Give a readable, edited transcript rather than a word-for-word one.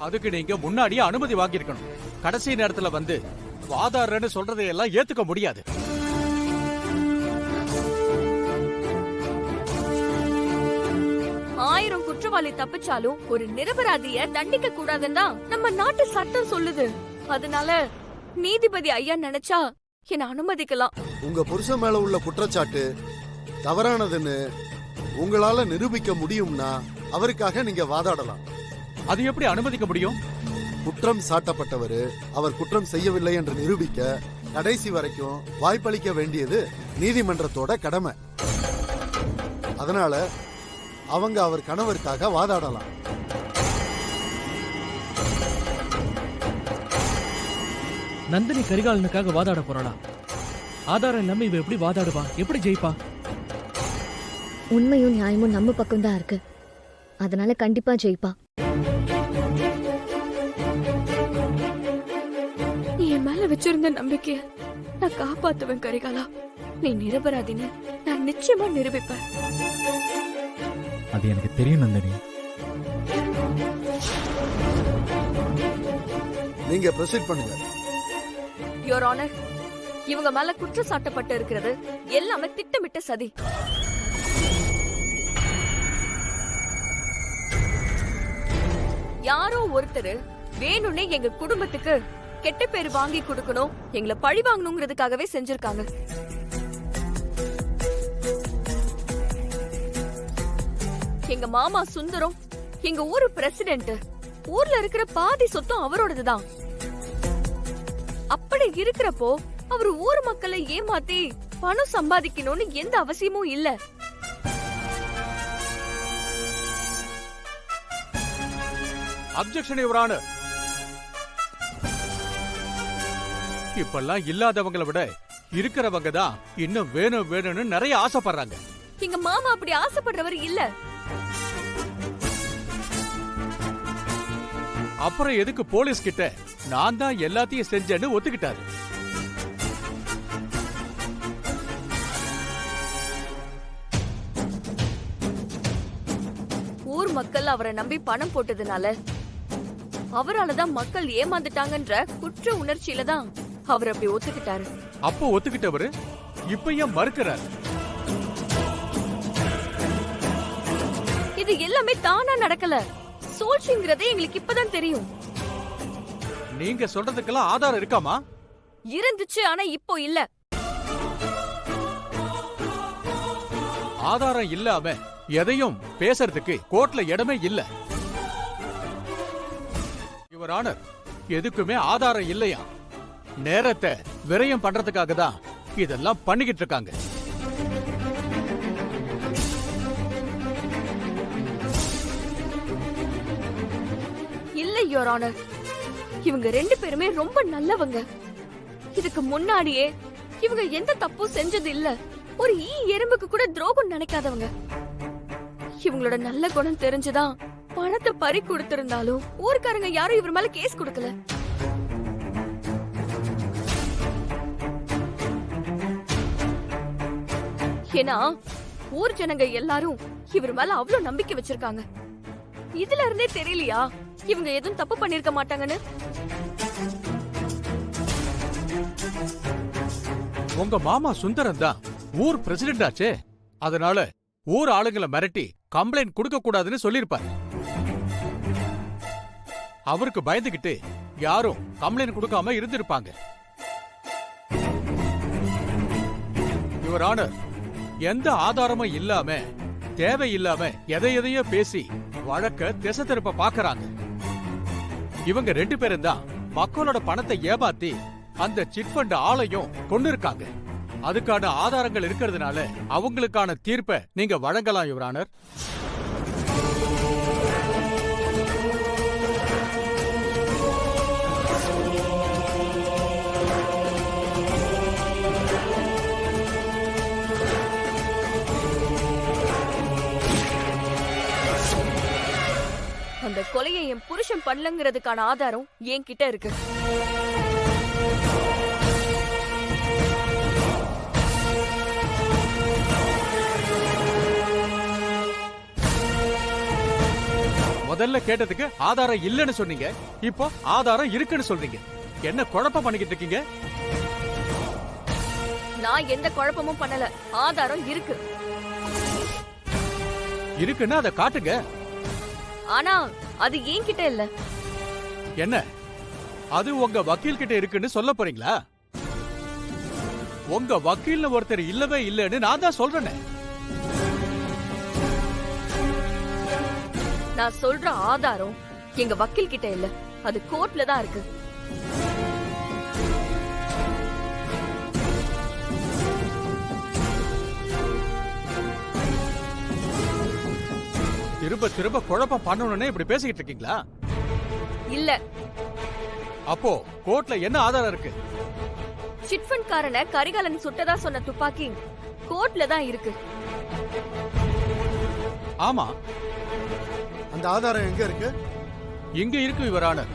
அதுக்கு நீங்க முன்னாடியே அனுமதி வாங்கியிருக்கணும். கடைசி நேரத்துல வந்து வாதாடுறேன்னு சொல்றதையெல்லாம் ஏத்துக்க முடியாது. ஆயிரம் குற்றவாளி தப்பிச்சாலும் ஒரு நிரபராதிய தண்டிக்க கூடாதுன்னு தான் நம்ம நாட்டு சட்டம் சொல்லுது. அதனால நீதிபதி ஐயா நினைச்சா என்ன அனுமதிக்கலாம். உங்க புருஷன் மேல உள்ள குற்றச்சாட்டு தவறானதுன்னு உங்களால நிரூபிக்க முடியும்னா அவருக்காக நீங்க வாதாடலாம். அது எப்படி அனுமதிக்க முடியும்? குற்றம் சாட்டப்பட்டவர் அவர் குற்றம் செய்யவில்லை என்று நிரூபிக்க கடைசி வரைக்கும் வாய்ப்பளிக்க வேண்டியது நீதிமன்றத்தோட கடமை. அதனால அவங்க அவர் கணவருக்காக வாதாடலாம். நந்தினி கரிகாலனுக்காக வாதாட போறாளா? ஆதாரம் இல்லாம இவ எப்படி வாதாடுவா? எப்படி ஜெயிப்பா? உண்மையும் நியாயமும் நம்ம பக்கம் தான் இருக்கு. அதனால கண்டிப்பா ஜெயிப்பா. நீ என் மேல வச்சிருந்த நம்பிக்கைய நான் காப்பாத்துவேன் கரிகாலா. நீ நிரபராதின்னு நான் நிச்சயமா நிரூபிப்பேன். அது எனக்கு தெரியும் நந்தினி. நீங்க ப்ரொசீட் பண்ணுங்க. யுவர் ஆனர், இவங்க மேல குற்றம் சாட்டப்பட்டு இருக்கிறது எல்லாமே திட்டமிட்ட சதி. யாரோ ஒருத்தர் வேணும்னே எங்க குடும்பத்துக்கு கெட்ட பேர் வாங்கி கொடுக்கணும், எங்களை பழி வாங்கணுங்கிறதுக்காகவே செஞ்சிருக்காங்க. எங்க மாமா சுந்தரம் எங்க ஊரு பிரசிடென்ட். ஊர்ல இருக்கிற பாதி சொத்தும் அவரோடதுதான். அப்படி இருக்கிறப்போ அவர் ஊர் மக்களை ஏமாத்தி பணம் சம்பாதிக்கணும்னு எந்த அவசியமும் இல்ல. Objection your honour. இப்பெல்லாம் இல்லாதவங்களை விட இருக்கிறவங்க தான் இன்னும் வேணும் வேணும்னு நிறைய ஆசைப்படுறாங்க. எங்க மாமா அப்படி ஆசைப்படுறவர் இல்ல. அப்புறம் எதுக்கு போலீஸ் கிட்ட நான் தான் எல்லாத்தையும் செஞ்சேன்னு ஒத்துக்கிட்டாரு? ஊர் மக்கள் அவரை நம்பி பணம் போட்டதுனால அவராலதான் மக்கள் ஏமாந்துட்டாங்கன்ற குற்ற உணர்ச்சியில தான் அவர் அப்படி ஒத்துக்கிட்டாரு. அப்போ ஒத்துக்கிட்டவரு இப்ப ஏன் மறுக்கிறார்? இது எல்லாமே தானா நடக்கல. சூழ்ச்சிங்கிறதே எங்களுக்கு இப்பதான் தெரியும். நீங்க சொல்றதுக்கெல்லாம் ஆதாரம் இருக்காமா? இருந்துச்சு, ஆனா இப்போ இல்ல. ஆதாரம் இல்லாம எதையும் பேசுறதுக்கு கோர்ட்ல இடமே இல்ல. யுவர் ஆனர், எதுக்குமே ஆதாரம் இல்லையா? நேரத்தை விரயம் பண்றதுக்காக தான் இதெல்லாம் பண்ணிக்கிட்டு இருக்காங்க. இல்ல யுவர் ஆனர், இவங்க ரெண்டு பேருமே ரொம்ப நல்லவங்க. இதுக்கு முன்னாடியே இவங்க எந்த தப்பும் செஞ்சது இல்ல. ஒரு எறும்புக்கு கூட துரோகம் நினைக்காதவங்க. இவங்களோட நல்ல குணம் தெரிஞ்சுதான் பணத்தை பறி கொடுத்திருந்தாலும் ஊர்க்காரங்க யாரும் இவர் மேல கேஸ் கொடுக்கல. ஏன்னா ஊர் ஜனங்க எல்லாரும் இவர் மேல அவ்வளவு நம்பிக்கை வச்சிருக்காங்க. இதுல இருந்தே தெரியலையா இவங்க எதுவும் தப்பு பண்ணிருக்க மாட்டாங்கன்னு? உங்க மாமா சுந்தரம் தான் ஊர் பிரசிடென்ட் ஆச்சே. அதனால ஊர் ஆளுங்களை மிரட்டி கம்ப்ளைண்ட் கொடுக்க கூடாதுன்னு சொல்லிருப்பாரு. அவருக்கு பயந்துகிட்டு யாரும் கம்ப்ளைண்ட் கொடுக்காம இருந்திருப்பாங்க. யுவர் ஆனர், எந்த ஆதாரமும் இல்லாம தேவையில்லாம எதையோ பேசி வழக்க திசை திருப்ப பாக்குறாங்க. இவங்க ரெண்டு பேரும் தான் மக்களோட பணத்தை ஏமாத்தி அந்த சிட் ஃபண்ட் ஆளையும் கொண்டு இருக்காங்க. அதுக்கான ஆதாரங்கள் இருக்கிறதுனால அவங்களுக்கான தீர்ப்பை நீங்க வழங்கலாம் யுவர் ஆனர். அந்த கொலையை என் புருஷன் பண்ணலங்கிறதுக்கான ஆதாரம் என்கிட்ட இருக்கு. முதல்ல கேட்டதுக்கு ஆதாரம் இல்லைன்னு சொன்னீங்க, இப்போ ஆதாரம் இருக்குன்னு சொல்றீங்க. என்ன குழப்பம் பண்ணிக்கிட்டு இருக்கீங்க? நான் எந்த குழப்பமும் பண்ணல. ஆதாரம் இருக்கு. இருக்குன்னா அதை காட்டுங்க. ஆனா அது என்கிட்ட இல்ல. என்ன, அது உங்க வக்கீல் கிட்ட இருக்குன்னு சொல்ல போறீங்களா? உங்க வக்கீல்னு ஒருத்தர் இல்லவே இல்லைன்னு நான் தான் சொல்றேனே. நான் சொல்ற ஆதாரம் எங்க வக்கீல் கிட்ட இல்ல, அது கோர்ட்ல தான் இருக்கு. திரும்ப திரும்ப குழப்பம் பண்ணணும்னு இப்படி பேசிக்கிட்டு இருக்கீங்களா? இல்ல. அப்போ கோர்ட்ல என்ன ஆதாரம் இருக்கு? சிட்ஃபண்ட் காரனை கரிகாலன் சுட்டதா சொன்ன துப்பாக்கி கோர்ட்ல தான் இருக்கு. ஆமா, அந்த ஆதாரம் எங்க இருக்கு? இங்க இருக்கு யுவர் ஆனர்.